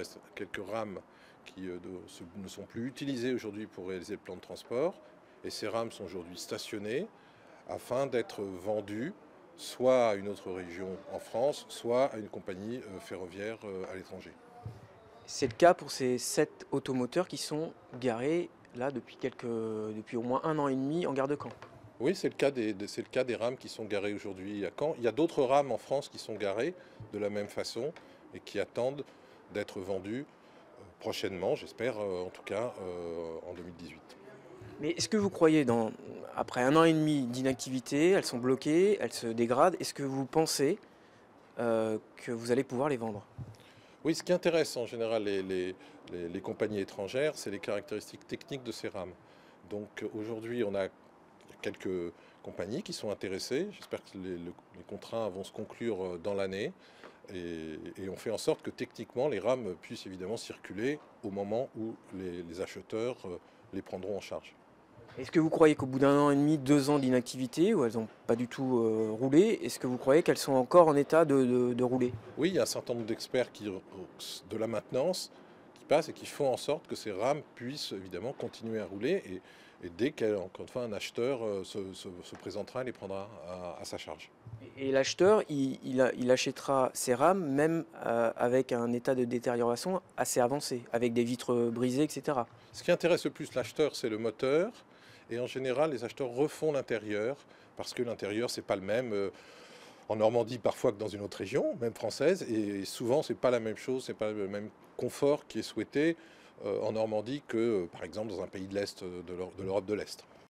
reste quelques rames qui ne sont plus utilisées aujourd'hui pour réaliser le plan de transport. Et ces rames sont aujourd'hui stationnées afin d'être vendues soit à une autre région en France, soit à une compagnie ferroviaire à l'étranger. C'est le cas pour ces 7 automoteurs qui sont garés là depuis au moins un an et demi en gare de Caen. Oui, c'est le cas des rames qui sont garées aujourd'hui à Caen. Il y a d'autres rames en France qui sont garées de la même façon et qui attendent d'être vendues prochainement, j'espère, en tout cas en 2018. Mais est-ce que vous croyez, après un an et demi d'inactivité, elles sont bloquées, elles se dégradent, est-ce que vous pensez que vous allez pouvoir les vendre? Oui, ce qui intéresse en général les compagnies étrangères, c'est les caractéristiques techniques de ces rames. Donc aujourd'hui, on a quelques compagnies qui sont intéressées. J'espère que les contrats vont se conclure dans l'année. Et on fait en sorte que techniquement, les rames puissent évidemment circuler au moment où les acheteurs les prendront en charge. Est-ce que vous croyez qu'au bout d'un an et demi, 2 ans d'inactivité, où elles n'ont pas du tout roulé, est-ce que vous croyez qu'elles sont encore en état de rouler? Oui, il y a un certain nombre d'experts de la maintenance qui passent et qui font en sorte que ces rames puissent évidemment continuer à rouler. Et dès qu'encore une fois un acheteur se présentera et les prendra à sa charge. Et l'acheteur, il achètera ces rames même avec un état de détérioration assez avancé, avec des vitres brisées, etc. Ce qui intéresse le plus l'acheteur, c'est le moteur. Et en général, les acheteurs refont l'intérieur parce que l'intérieur, c'est pas le même en Normandie parfois que dans une autre région, même française. Et souvent, c'est pas la même chose, c'est pas le même confort qui est souhaité en Normandie que, par exemple, dans un pays de l'Est, de l'Europe de l'Est.